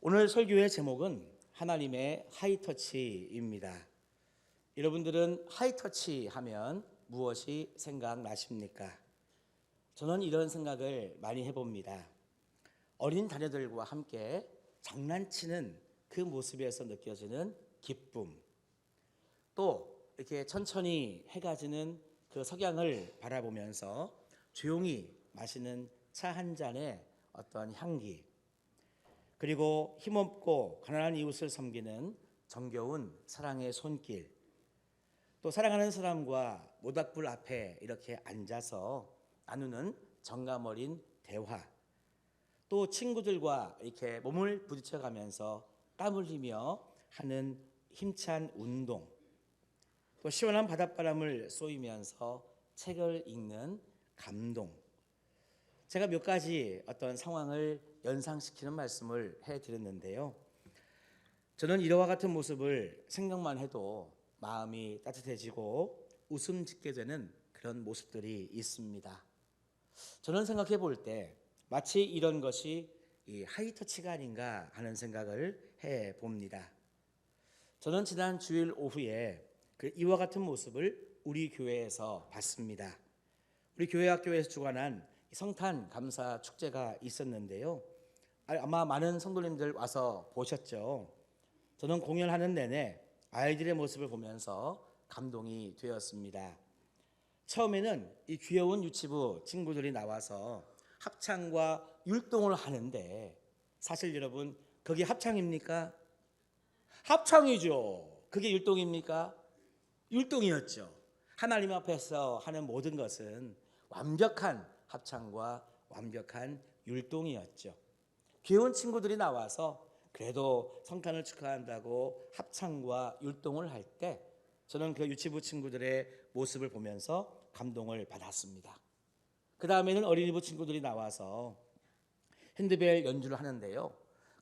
오늘 설교의 제목은 하나님의 하이터치입니다. 여러분들은 하이터치 하면 무엇이 생각나십니까? 저는 이런 생각을 많이 해봅니다. 어린 자녀들과 함께 장난치는 그 모습에서 느껴지는 기쁨, 또 이렇게 천천히 해가 지는 그 석양을 바라보면서 조용히 마시는 차 한 잔의 어떤 향기, 그리고 힘없고 가난한 이웃을 섬기는 정겨운 사랑의 손길, 또 사랑하는 사람과 모닥불 앞에 이렇게 앉아서 나누는 정감 어린 대화, 또 친구들과 이렇게 몸을 부딪혀 가면서 땀 흘리며 하는 힘찬 운동, 또 시원한 바닷바람을 쏘이면서 책을 읽는 감동. 제가 몇 가지 어떤 상황을 연상시키는 말씀을 해드렸는데요. 저는 이와 같은 모습을 생각만 해도 마음이 따뜻해지고 웃음 짓게 되는 그런 모습들이 있습니다. 저는 생각해 볼 때 마치 이런 것이 이 하이터치가 아닌가 하는 생각을 해 봅니다. 저는 지난 주일 오후에 이와 같은 모습을 우리 교회에서 봤습니다. 우리 교회 학교에서 주관한 성탄 감사 축제가 있었는데요. 아마 많은 성도님들 와서 보셨죠. 저는 공연하는 내내 아이들의 모습을 보면서 감동이 되었습니다. 처음에는 이 귀여운 유치부 친구들이 나와서 합창과 율동을 하는데, 사실 여러분 그게 합창입니까? 합창이죠. 그게 율동입니까? 율동이었죠. 하나님 앞에서 하는 모든 것은 완벽한 합창과 완벽한 율동이었죠. 귀여운 친구들이 나와서 그래도 성탄을 축하한다고 합창과 율동을 할 때 저는 그 유치부 친구들의 모습을 보면서 감동을 받았습니다. 그 다음에는 어린이부 친구들이 나와서 핸드벨 연주를 하는데요.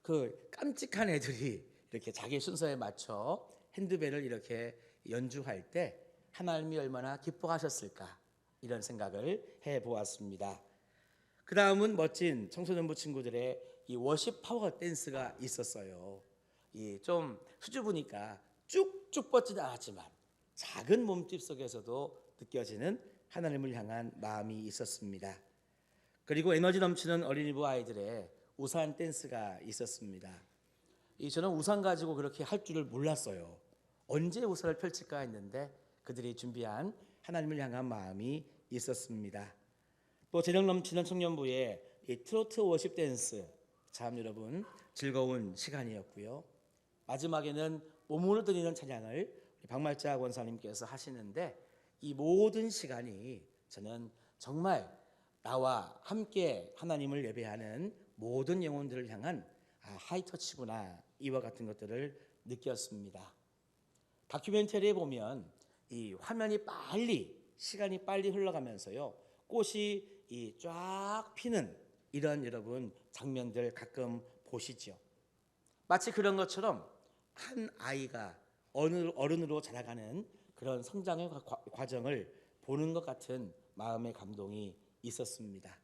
그 깜찍한 애들이 이렇게 자기 순서에 맞춰 핸드벨을 이렇게 연주할 때 하나님이 얼마나 기뻐하셨을까, 이런 생각을 해보았습니다. 그 다음은 멋진 청소년부 친구들의 이 워십 파워 댄스가 있었어요. 좀 수줍으니까 쭉쭉 뻗지는 않았지만 작은 몸집 속에서도 느껴지는 하나님을 향한 마음이 있었습니다. 그리고 에너지 넘치는 어린이부 아이들의 우산 댄스가 있었습니다. 저는 우산 가지고 그렇게 할 줄을 몰랐어요. 언제 우산을 펼칠까 했는데 그들이 준비한 하나님을 향한 마음이 있었습니다. 또 재능 넘치는 청년부의 이 트로트 워십 댄스, 참 여러분 즐거운 시간이었고요. 마지막에는 몸으로 드리는 찬양을 박말자 권사님께서 하시는데, 이 모든 시간이 저는 정말 나와 함께 하나님을 예배하는 모든 영혼들을 향한 하이터치구나, 이와 같은 것들을 느꼈습니다. 다큐멘터리에 보면 이 화면이 시간이 빨리 흘러가면서요, 꽃이 쫙 피는 이런 여러분 장면들 가끔 보시죠. 마치 그런 것처럼 한 아이가 어른으로 자라가는 그런 성장의 과정을 보는 것 같은 마음의 감동이 있었습니다.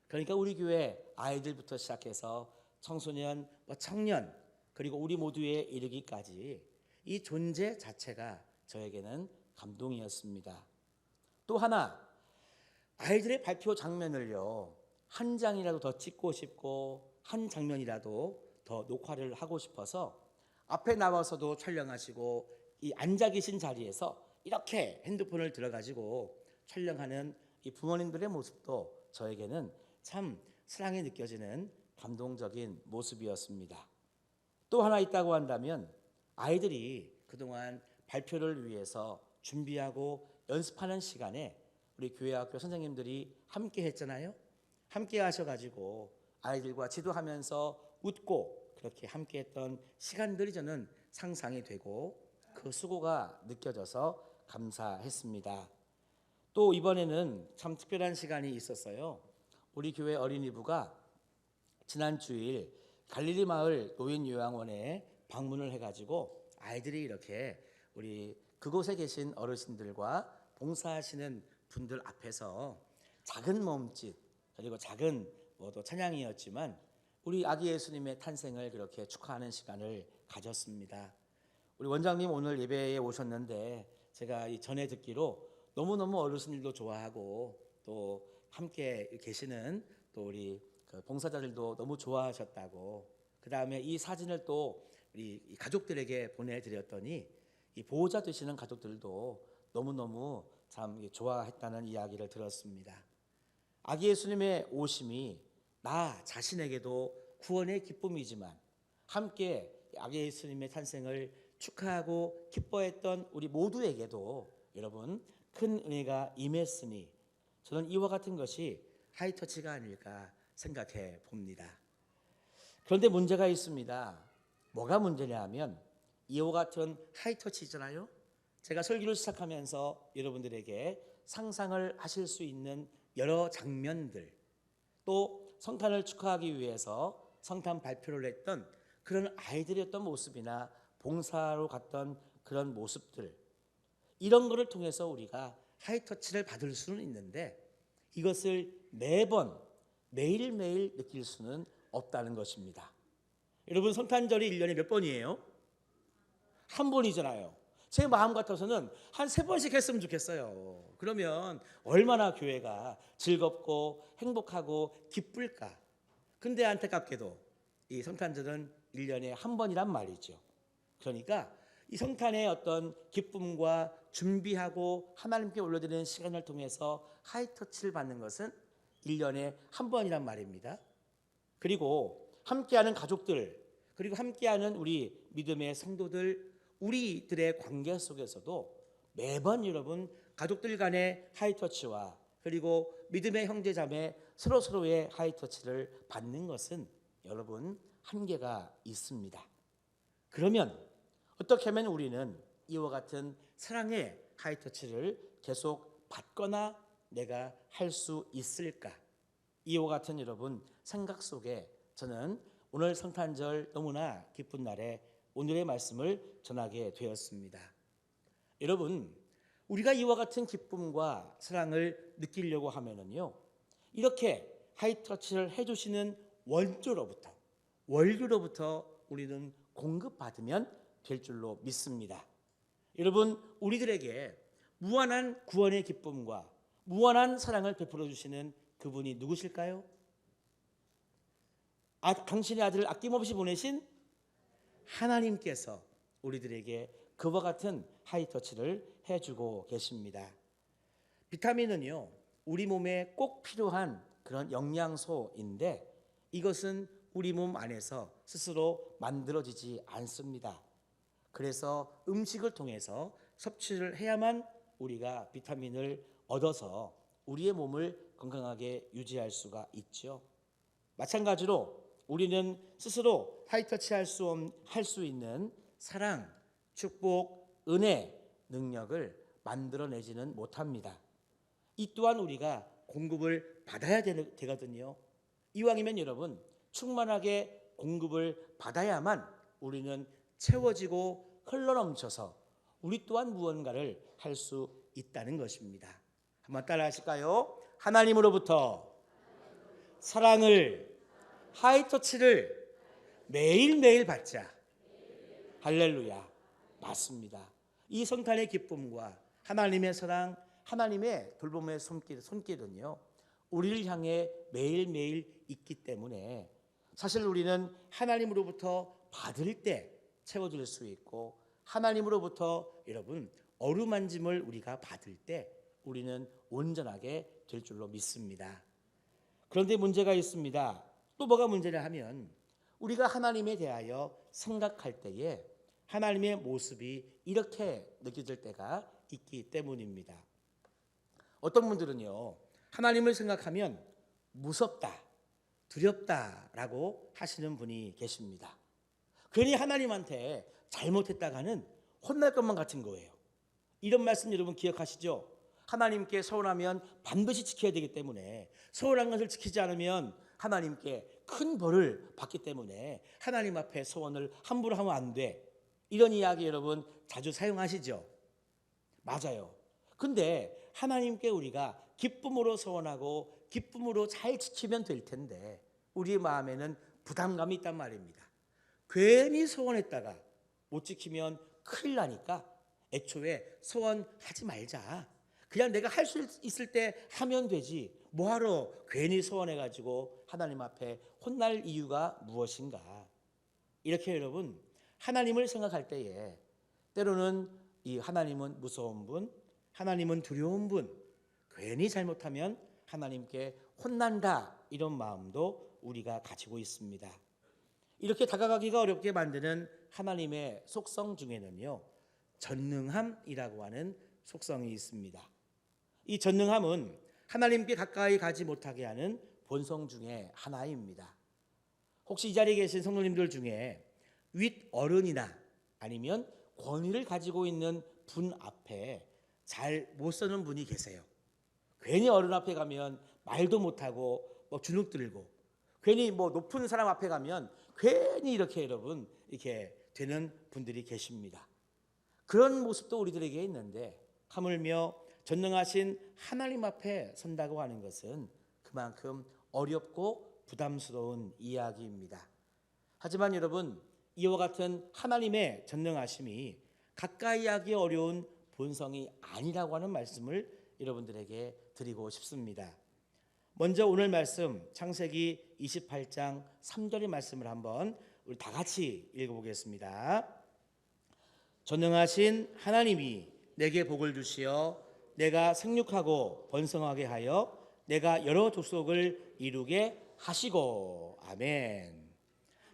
그러니까 우리 교회 아이들부터 시작해서 청소년, 청년, 그리고 우리 모두에 이르기까지 이 존재 자체가 저에게는 감동이었습니다. 또 하나, 아이들의 발표 장면을요, 한 장이라도 더 찍고 싶고 한 장면이라도 더 녹화를 하고 싶어서 앞에 나와서도 촬영하시고 이 앉아 계신 자리에서 이렇게 핸드폰을 들어가지고 촬영하는 이 부모님들의 모습도 저에게는 참 사랑이 느껴지는 감동적인 모습이었습니다. 또 하나 있다고 한다면, 아이들이 그동안 발표를 위해서 준비하고 연습하는 시간에 우리 교회 학교 선생님들이 함께 했잖아요. 함께 하셔가지고 아이들과 지도하면서 웃고 그렇게 함께 했던 시간들이 저는 상상이 되고 그 수고가 느껴져서 감사했습니다. 또 이번에는 참 특별한 시간이 있었어요. 우리 교회 어린이부가 지난 주일 갈릴리 마을 노인요양원에 방문을 해가지고 아이들이 이렇게 우리 그곳에 계신 어르신들과 봉사하시는 분들 앞에서 작은 몸짓, 그리고 작은 또 찬양이었지만 우리 아기 예수님의 탄생을 그렇게 축하하는 시간을 가졌습니다. 우리 원장님 오늘 예배에 오셨는데 제가 이 전에 듣기로 너무너무 어르신들도 좋아하고 또 함께 계시는 또 우리 그 봉사자들도 너무 좋아하셨다고, 그 다음에 이 사진을 또 우리 가족들에게 보내드렸더니 이 보호자 되시는 가족들도 너무너무 참 좋아했다는 이야기를 들었습니다. 아기 예수님의 오심이 나 자신에게도 구원의 기쁨이지만 함께 아기 예수님의 탄생을 축하하고 기뻐했던 우리 모두에게도 여러분 큰 은혜가 임했으니 저는 이와 같은 것이 하이터치가 아닐까 생각해 봅니다. 그런데 문제가 있습니다. 뭐가 문제냐 하면 이와 같은 하이터치잖아요. 제가 설교를 시작하면서 여러분들에게 상상을 하실 수 있는 여러 장면들, 또 성탄을 축하하기 위해서 성탄 발표를 했던 그런 아이들의 어떤 모습이나 봉사로 갔던 그런 모습들, 이런 것을 통해서 우리가 하이터치를 받을 수는 있는데 이것을 매번 매일매일 느낄 수는 없다는 것입니다. 여러분 성탄절이 1년에 몇 번이에요? 한 번이잖아요. 제 마음 같아서는 한 3번씩 했으면 좋겠어요. 그러면 얼마나 교회가 즐겁고 행복하고 기쁠까. 근데 안타깝게도 이 성탄절은 1년에 한 번이란 말이죠. 그러니까 이 성탄의 어떤 기쁨과 준비하고 하나님께 올려드리는 시간을 통해서 하이터치를 받는 것은 1년에 한 번이란 말입니다. 그리고 함께하는 가족들, 그리고 함께하는 우리 믿음의 성도들, 우리들의 관계 속에서도 매번 여러분 가족들 간의 하이터치와 그리고 믿음의 형제자매 서로서로의 하이터치를 받는 것은 여러분 한계가 있습니다. 그러면 어떻게 하면 우리는 이와 같은 사랑의 하이터치를 계속 받거나 내가 할 수 있을까? 이와 같은 여러분 생각 속에 저는 오늘 성탄절 너무나 기쁜 날에 오늘의 말씀을 전하게 되었습니다. 여러분, 우리가 이와 같은 기쁨과 사랑을 느끼려고 하면은요, 이렇게 하이터치를 해주시는 원주로부터 우리는 공급받으면 될 줄로 믿습니다. 여러분, 우리들에게 무한한 구원의 기쁨과 무한한 사랑을 베풀어 주시는 그분이 누구실까요? 당신의 아들을 아낌없이 보내신 하나님께서 우리들에게 그와 같은 하이터치를 해주고 계십니다. 비타민은요, 우리 몸에 꼭 필요한 그런 영양소인데 이것은 우리 몸 안에서 스스로 만들어지지 않습니다. 그래서 음식을 통해서 섭취를 해야만 우리가 비타민을 얻어서 우리의 몸을 건강하게 유지할 수가 있죠. 마찬가지로 우리는 스스로 하이터치 할 수 있는 사랑, 축복, 은혜, 능력을 만들어내지는 못합니다. 이 또한 우리가 공급을 받아야 되거든요. 이왕이면 여러분 충만하게 공급을 받아야만 우리는 채워지고 흘러넘쳐서 우리 또한 무언가를 할 수 있다는 것입니다. 한번 따라 하실까요? 하나님으로부터 사랑을, 하이터치를 매일매일 받자. 할렐루야. 맞습니다. 이 성탄의 기쁨과 하나님의 사랑, 하나님의 돌봄의 손길은요, 우리를 향해 매일매일 있기 때문에 사실 우리는 하나님으로부터 받을 때 채워줄 수 있고 하나님으로부터 여러분 어루만짐을 우리가 받을 때 우리는 온전하게 될 줄로 믿습니다. 그런데 문제가 있습니다. 또 뭐가 문제냐 하면 우리가 하나님에 대하여 생각할 때에 하나님의 모습이 이렇게 느껴질 때가 있기 때문입니다. 어떤 분들은요, 하나님을 생각하면 무섭다, 두렵다라고 하시는 분이 계십니다. 괜히 하나님한테 잘못했다가는 혼날 것만 같은 거예요. 이런 말씀 여러분 기억하시죠? 하나님께 서운하면 반드시 지켜야 되기 때문에 서운한 것을 지키지 않으면 하나님께 큰 벌을 받기 때문에 하나님 앞에 소원을 함부로 하면 안 돼. 이런 이야기 여러분 자주 사용하시죠? 맞아요. 근데 하나님께 우리가 기쁨으로 소원하고 기쁨으로 잘 지키면 될 텐데 우리의 마음에는 부담감이 있단 말입니다. 괜히 소원했다가 못 지키면 큰일 나니까 애초에 소원하지 말자. 그냥 내가 할 수 있을 때 하면 되지. 뭐하러 괜히 소원해가지고 하나님 앞에 혼날 이유가 무엇인가. 이렇게 여러분 하나님을 생각할 때에 때로는 이 하나님은 무서운 분, 하나님은 두려운 분, 괜히 잘못하면 하나님께 혼난다 이런 마음도 우리가 가지고 있습니다. 이렇게 다가가기가 어렵게 만드는 하나님의 속성 중에는요, 전능함이라고 하는 속성이 있습니다. 이 전능함은 하나님께 가까이 가지 못하게 하는 본성 중에 하나입니다. 혹시 이 자리에 계신 성도님들 중에 윗어른이나 아니면 권위를 가지고 있는 분 앞에 잘 못 서는 분이 계세요. 괜히 어른 앞에 가면 말도 못하고 주눅 들고, 괜히 높은 사람 앞에 가면 괜히 이렇게 여러분 이렇게 되는 분들이 계십니다. 그런 모습도 우리들에게 있는데, 하물며 전능하신 하나님 앞에 선다고 하는 것은 그만큼 어렵고 부담스러운 이야기입니다. 하지만 여러분, 이와 같은 하나님의 전능하심이 가까이 하기 어려운 본성이 아니라고 하는 말씀을 여러분들에게 드리고 싶습니다. 먼저 오늘 말씀 창세기 28장 3절의 말씀을 한번 우리 다 같이 읽어보겠습니다. 전능하신 하나님이 내게 복을 주시어 내가 생육하고 번성하게 하여 내가 여러 족속을 이루게 하시고. 아멘.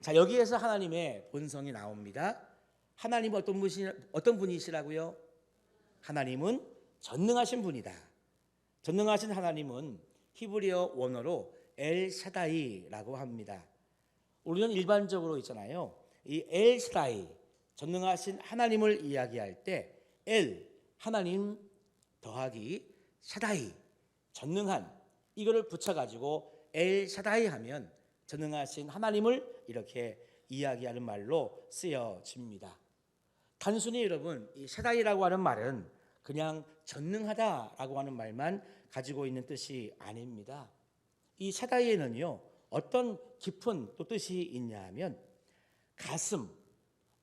자, 여기에서 하나님의 본성이 나옵니다. 하나님은 어떤 분이시라고요? 하나님은 전능하신 분이다. 전능하신 하나님은 히브리어 원어로 엘샤다이라고 합니다. 우리는 일반적으로 있잖아요. 이 엘샤다이, 전능하신 하나님을 이야기할 때 엘, 하나님 더하기 샤다이, 전능한, 이거를 붙여가지고 엘샤다이 하면 전능하신 하나님을 이렇게 이야기하는 말로 쓰여집니다. 단순히 여러분 이 샤다이라고 하는 말은 그냥 전능하다라고 하는 말만 가지고 있는 뜻이 아닙니다. 이 샤다이에는요 어떤 깊은 또 뜻이 있냐 하면 가슴,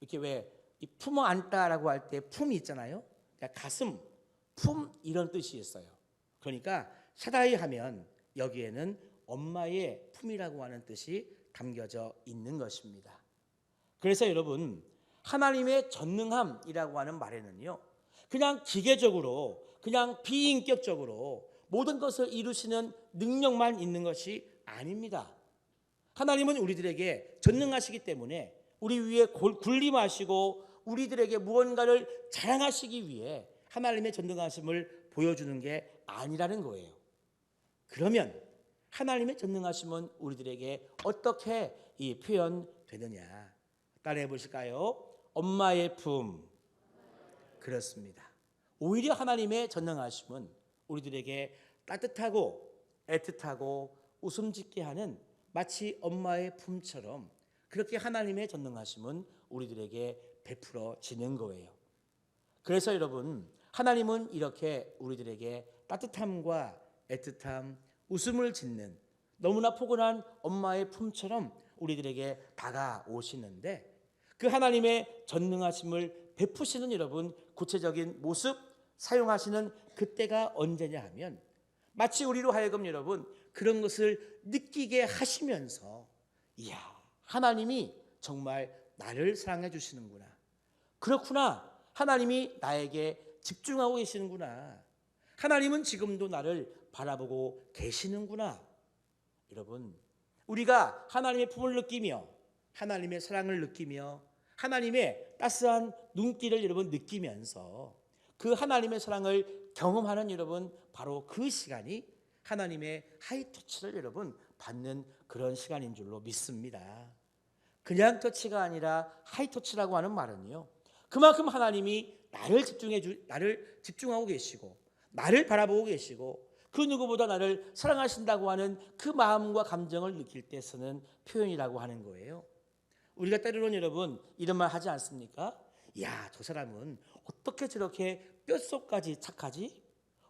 이렇게 왜 품어 안다라고 할 때 품이 있잖아요. 그러니까 가슴, 품 이런 뜻이 있어요. 그러니까 샤다이 하면 여기에는 엄마의 품이라고 하는 뜻이 담겨져 있는 것입니다. 그래서 여러분 하나님의 전능함이라고 하는 말에는요 그냥 기계적으로 그냥 비인격적으로 모든 것을 이루시는 능력만 있는 것이 아닙니다. 하나님은 우리들에게 전능하시기 때문에 우리 위에 군림하시고 우리들에게 무언가를 자랑하시기 위해 하나님의 전능하심을 보여주는 게 아니라는 거예요. 그러면 하나님의 전능하심은 우리들에게 어떻게 이 표현되느냐? 따라해 보실까요? 엄마의 품. 그렇습니다. 오히려 하나님의 전능하심은 우리들에게 따뜻하고 애틋하고 웃음 짓게 하는 마치 엄마의 품처럼 그렇게 하나님의 전능하심은 우리들에게 베풀어지는 거예요. 그래서 여러분 하나님은 이렇게 우리들에게 따뜻함과 애틋함, 웃음을 짓는 너무나 포근한 엄마의 품처럼 우리들에게 다가오시는데 그 하나님의 전능하심을 베푸시는 여러분 구체적인 모습 사용하시는 그때가 언제냐 하면 마치 우리로 하여금 여러분 그런 것을 느끼게 하시면서 이야 하나님이 정말 나를 사랑해 주시는구나. 그렇구나. 하나님이 나에게 집중하고 계시는구나. 하나님은 지금도 나를 바라보고 계시는구나. 여러분 우리가 하나님의 품을 느끼며 하나님의 사랑을 느끼며 하나님의 따스한 눈길을 여러분 느끼면서 그 하나님의 사랑을 경험하는 여러분 바로 그 시간이 하나님의 하이터치를 여러분 받는 그런 시간인 줄로 믿습니다. 그냥 터치가 아니라 하이터치라고 하는 말은요 그만큼 하나님이 나를 집중하고 계시고 나를 바라보고 계시고 그 누구보다 나를 사랑하신다고 하는 그 마음과 감정을 느낄 때 쓰는 표현이라고 하는 거예요. 우리가 때로는 여러분 이런 말 하지 않습니까? 야, 저 사람은 어떻게 저렇게 뼛속까지 착하지?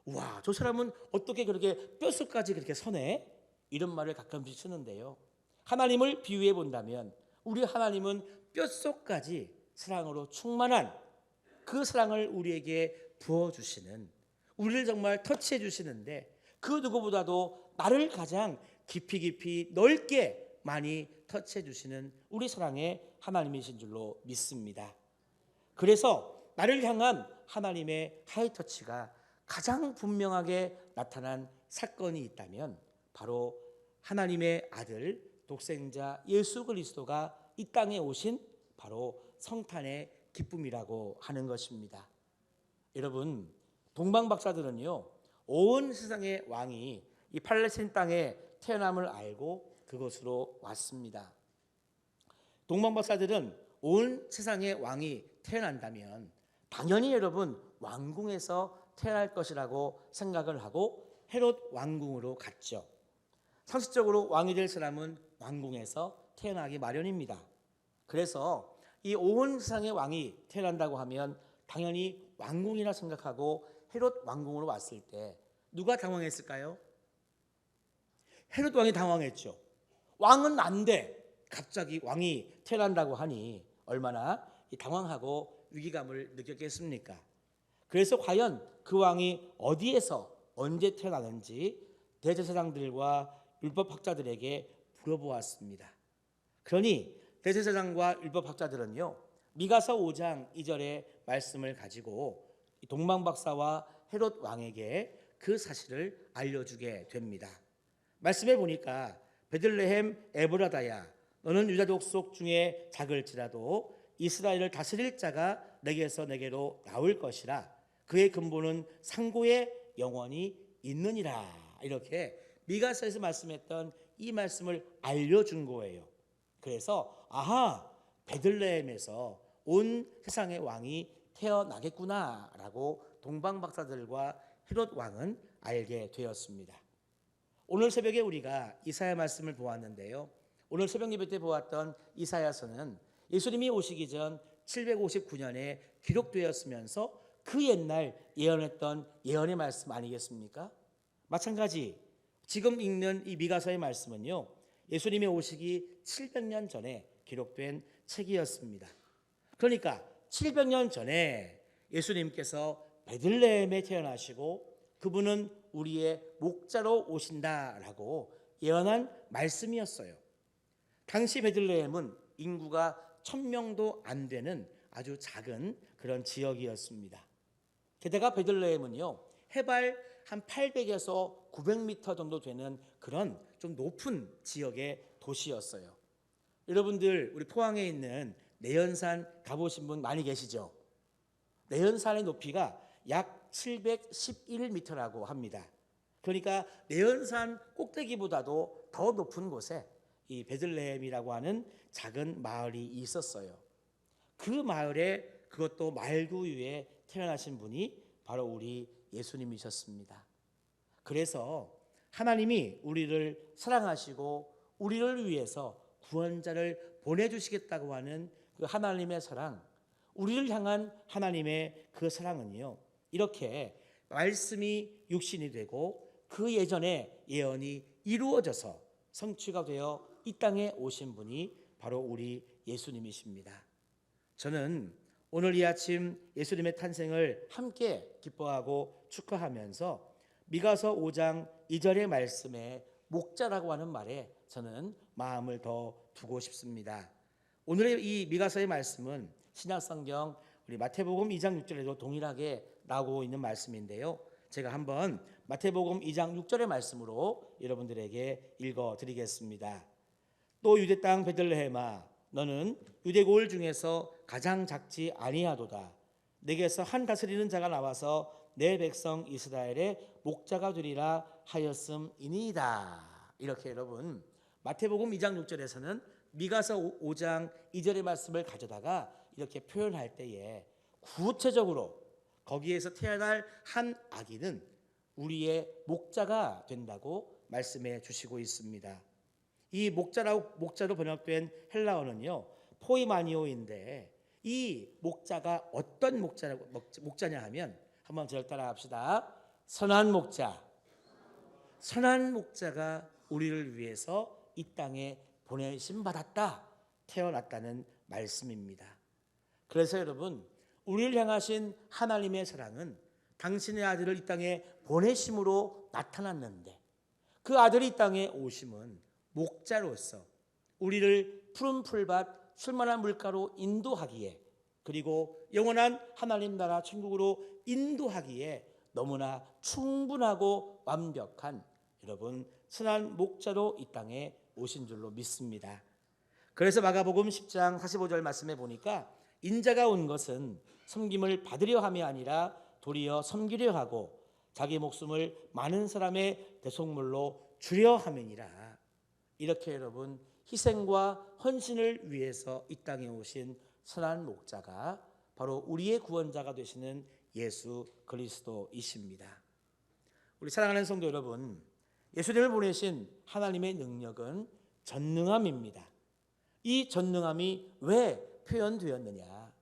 와, 저 사람은 어떻게 그렇게 뼛속까지 그렇게 선해? 이런 말을 가끔씩 쓰는데요. 하나님을 비유해 본다면 우리 하나님은 뼛속까지 사랑으로 충만한 그 사랑을 우리에게 부어주시는, 우리를 정말 터치해 주시는데 그 누구보다도 나를 가장 깊이 넓게 많이 터치해 주시는 우리 사랑의 하나님이신 줄로 믿습니다. 그래서 나를 향한 하나님의 하이터치가 가장 분명하게 나타난 사건이 있다면 바로 하나님의 아들 독생자 예수 그리스도가 이 땅에 오신 바로 성탄의 기쁨이라고 하는 것입니다. 여러분, 동방 박사들은요, 온 세상의 왕이 이 팔레스타인 땅에 태어남을 알고 그곳으로 왔습니다. 동방 박사들은 온 세상의 왕이 태어난다면 당연히 여러분 왕궁에서 태어날 것이라고 생각을 하고 헤롯 왕궁으로 갔죠. 상식적으로 왕이 될 사람은 왕궁에서 태어나기 마련입니다. 그래서 이 온 세상의 왕이 태어난다고 하면 당연히 왕궁이라 생각하고 헤롯 왕궁으로 왔을 때 누가 당황했을까요? 헤롯 왕이 당황했죠. 왕은 안 돼. 갑자기 왕이 태어난다고 하니 얼마나 당황하고 위기감을 느꼈겠습니까? 그래서 과연 그 왕이 어디에서 언제 태어나는지 대제사장들과 율법학자들에게 물어보았습니다. 그러니 대제사장과 율법학자들은요, 미가서 5장 2절의 말씀을 가지고 동방박사와 헤롯 왕에게 그 사실을 알려주게 됩니다. 말씀해 보니까 베들레헴 에브라다야, 너는 유다 족속 중에 작을지라도 이스라엘을 다스릴 자가 내게서 내게로 나올 것이라. 그의 근본은 상고에 영원히 있느니라. 이렇게 미가서에서 말씀했던 이 말씀을 알려준 거예요. 그래서 아하, 베들레헴에서 온 세상의 왕이 태어나겠구나라고 동방 박사들과 헤롯 왕은 알게 되었습니다. 오늘 새벽에 우리가 이사야 말씀을 보았는데요. 오늘 새벽 예배 때 보았던 이사야서는 예수님이 오시기 전 759년에 기록되었으면서 그 옛날 예언했던 예언의 말씀 아니겠습니까? 마찬가지 지금 읽는 이 미가서의 말씀은요, 예수님이 오시기 700년 전에 기록된 책이었습니다. 그러니까 700년 전에 예수님께서 베들레헴에 태어나시고 그분은 우리의 목자로 오신다라고 예언한 말씀이었어요. 당시 베들레헴은 인구가 1000명도 안 되는 아주 작은 그런 지역이었습니다. 게다가 베들레헴은요, 해발 한 800에서 900m 정도 되는 그런 좀 높은 지역의 도시였어요. 여러분들 우리 포항에 있는 내연산 가보신 분 많이 계시죠? 내연산의 높이가 약 711m라고 합니다. 그러니까 내연산 꼭대기보다도 더 높은 곳에 이 베들레헴이라고 하는 작은 마을이 있었어요. 그 마을에, 그것도 말구유에 태어나신 분이 바로 우리 예수님이셨습니다. 그래서 하나님이 우리를 사랑하시고 우리를 위해서 구원자를 보내주시겠다고 하는 그 하나님의 사랑, 우리를 향한 하나님의 그 사랑은요, 이렇게 말씀이 육신이 되고 그 예전의 예언이 이루어져서 성취가 되어 이 땅에 오신 분이 바로 우리 예수님이십니다. 저는 오늘 이 아침 예수님의 탄생을 함께 기뻐하고 축하하면서 미가서 5장 2절의 말씀에 목자라고 하는 말에 저는 마음을 더 두고 싶습니다. 오늘의 이 미가서의 말씀은 신약성경 우리 마태복음 2장 6절에도 동일하게 나오고 있는 말씀인데요. 제가 한번 마태복음 2장 6절의 말씀으로 여러분들에게 읽어드리겠습니다. 또 유대 땅 베들레헴아, 너는 유대 고을 중에서 가장 작지 아니하도다. 내게서 한 다스리는 자가 나와서 내 백성 이스라엘의 목자가 되리라 하였음이니이다. 이렇게 여러분 마태복음 2장 6절에서는 미가서 5장 2절의 말씀을 가져다가 이렇게 표현할 때에 구체적으로 거기에서 태어날 한 아기는 우리의 목자가 된다고 말씀해 주시고 있습니다. 이 목자로 번역된 헬라어는요, 포이마니오인데 이 목자가 어떤 목자냐 하면 한번 저를 따라 합시다. 선한 목자. 선한 목자가 우리를 위해서 이 땅에 보내심 받았다, 태어났다는 말씀입니다. 그래서 여러분, 우리를 향하신 하나님의 사랑은 당신의 아들을 이 땅에 보내심으로 나타났는데, 그 아들이 이 땅에 오심은 목자로서 우리를 푸른 풀밭 쉴만한 물가로 인도하기에, 그리고 영원한 하나님 나라 천국으로 인도하기에 너무나 충분하고 완벽한 여러분 선한 목자로 이 땅에 오신 줄로 믿습니다. 그래서 마가복음 10장 45절 말씀에 보니까 인자가 온 것은 섬김을 받으려 함이 아니라 도리어 섬기려 하고 자기 목숨을 많은 사람의 대속물로 주려 함이니라. 이렇게 여러분 희생과 헌신을 위해서 이 땅에 오신 선한 목자가 바로 우리의 구원자가 되시는 예수 그리스도이십니다. 우리 사랑하는 성도 여러분, 예수님을 보내신 하나님의 능력은 전능함입니다. 이 전능함이 왜 표현되었느냐?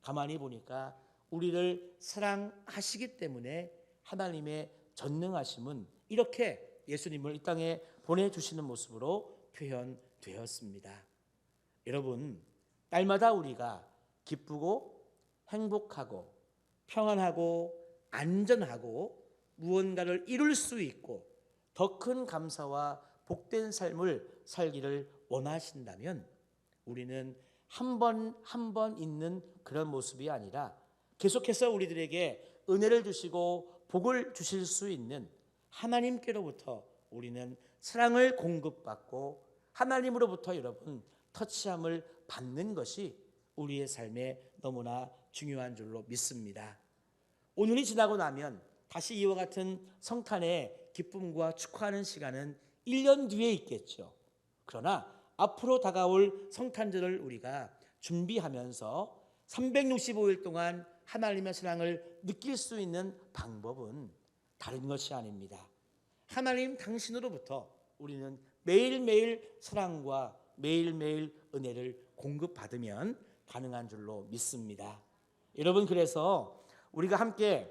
가만히 보니까 우리를 사랑하시기 때문에 하나님의 전능하심은 이렇게 예수님을 이 땅에 보내주시는 모습으로 표현되었습니다. 여러분, 날마다 우리가 기쁘고 행복하고 평안하고 안전하고 무언가를 이룰 수 있고 더 큰 감사와 복된 삶을 살기를 원하신다면 우리는 한 번 한 번 있는 그런 모습이 아니라 계속해서 우리들에게 은혜를 주시고 복을 주실 수 있는 하나님께로부터 우리는 사랑을 공급받고 하나님으로부터 여러분 터치함을 받는 것이 우리의 삶에 너무나 중요한 줄로 믿습니다. 오늘이 지나고 나면 다시 이와 같은 성탄의 기쁨과 축하하는 시간은 1년 뒤에 있겠죠. 그러나 앞으로 다가올 성탄절을 우리가 준비하면서 365일 동안 하나님의 사랑을 느낄 수 있는 방법은 다른 것이 아닙니다. 하나님 당신으로부터 우리는 매일매일 사랑과 매일매일 은혜를 공급받으면 가능한 줄로 믿습니다. 여러분, 그래서 우리가 함께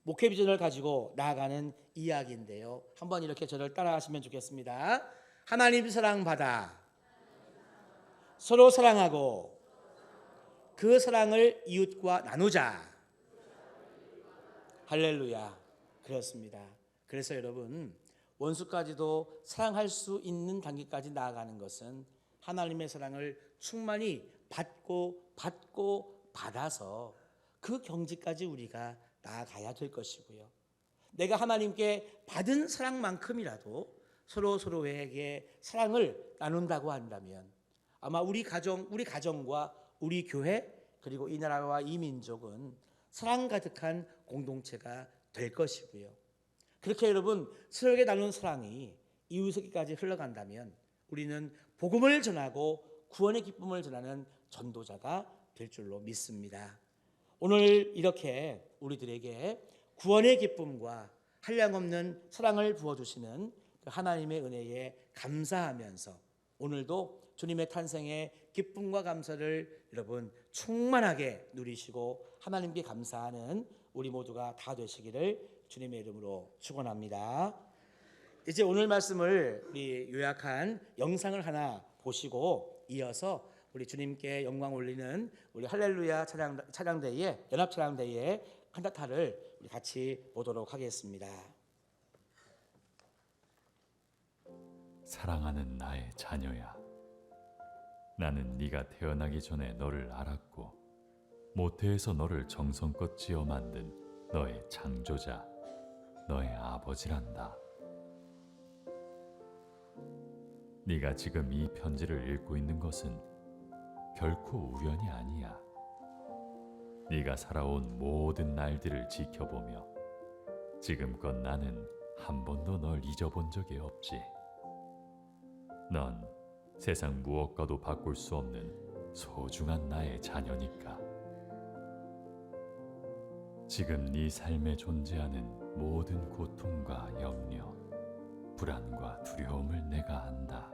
목회 비전을 가지고 나아가는 이야기인데요. 한번 이렇게 저를 따라하시면 좋겠습니다. 하나님 사랑 받아 서로 사랑하고 그 사랑을 이웃과 나누자. 할렐루야. 그렇습니다. 그래서 여러분, 원수까지도 사랑할 수 있는 단계까지 나아가는 것은 하나님의 사랑을 충만히 받고 받아서 그 경지까지 우리가 나아가야 될 것이고요. 내가 하나님께 받은 사랑만큼이라도 서로에게 사랑을 나눈다고 한다면 아마 우리 가정과 우리 교회 그리고 이 나라와 이 민족은 사랑 가득한 공동체가 될 것이고요. 그렇게 여러분 서로에게 나눈 사랑이 이웃에게까지 흘러간다면 우리는 복음을 전하고 구원의 기쁨을 전하는 전도자가 될 줄로 믿습니다. 오늘 이렇게 우리들에게 구원의 기쁨과 한량없는 사랑을 부어주시는 하나님의 은혜에 감사하면서 오늘도 주님의 탄생의 기쁨과 감사를 여러분 충만하게 누리시고 하나님께 감사하는 우리 모두가 다 되시기를 주님의 이름으로 축원합니다. 이제 오늘 말씀을 우리 요약한 영상을 하나 보시고 이어서 우리 주님께 영광 올리는 우리 할렐루야 찬양대회 연합 찬양대회 칸타타를 우리 같이 보도록 하겠습니다. 사랑하는 나의 자녀야, 나는 네가 태어나기 전에 너를 알았고 모태에서 너를 정성껏 지어 만든 너의 창조자, 너의 아버지란다. 네가 지금 이 편지를 읽고 있는 것은 결코 우연이 아니야. 네가 살아온 모든 날들을 지켜보며 지금껏 나는 한 번도 널 잊어본 적이 없지. 넌 세상 무엇과도 바꿀 수 없는 소중한 나의 자녀니까. 지금 네 삶에 존재하는 모든 고통과 염려, 불안과 두려움을 내가 안다.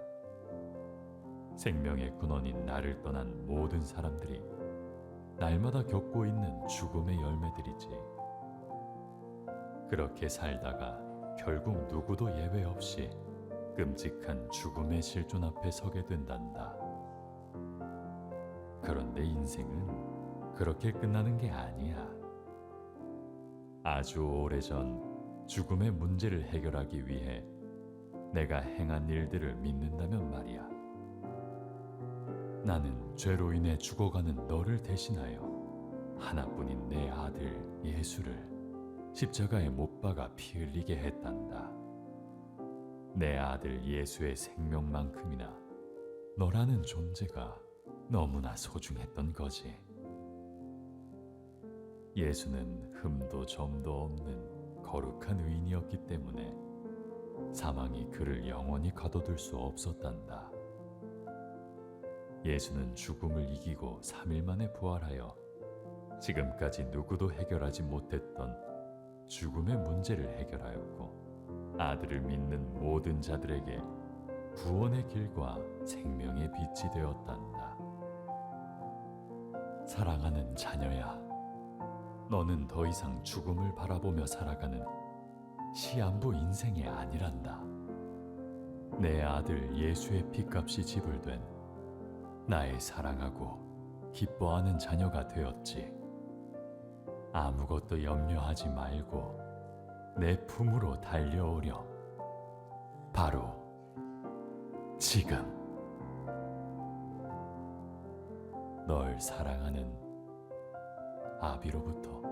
생명의 근원인 나를 떠난 모든 사람들이 날마다 겪고 있는 죽음의 열매들이지. 그렇게 살다가 결국 누구도 예외 없이 끔찍한 죽음의 실존 앞에 서게 된단다. 그런데 인생은 그렇게 끝나는 게 아니야. 아주 오래전 죽음의 문제를 해결하기 위해 내가 행한 일들을 믿는다면 말이야. 나는 죄로 인해 죽어가는 너를 대신하여 하나뿐인 내 아들 예수를 십자가에 못 박아 피 흘리게 했단다. 내 아들 예수의 생명만큼이나 너라는 존재가 너무나 소중했던 거지. 예수는 흠도 점도 없는 거룩한 의인이었기 때문에 사망이 그를 영원히 가둬둘 수 없었단다. 예수는 죽음을 이기고 3일 만에 부활하여 지금까지 누구도 해결하지 못했던 죽음의 문제를 해결하였고 아들을 믿는 모든 자들에게 구원의 길과 생명의 빛이 되었단다. 사랑하는 자녀야, 너는 더 이상 죽음을 바라보며 살아가는 시한부 인생이 아니란다. 내 아들 예수의 피값이 지불된 나의 사랑하고 기뻐하는 자녀가 되었지. 아무것도 염려하지 말고 내 품으로 달려오렴. 바로 지금. 널 사랑하는 아비로부터.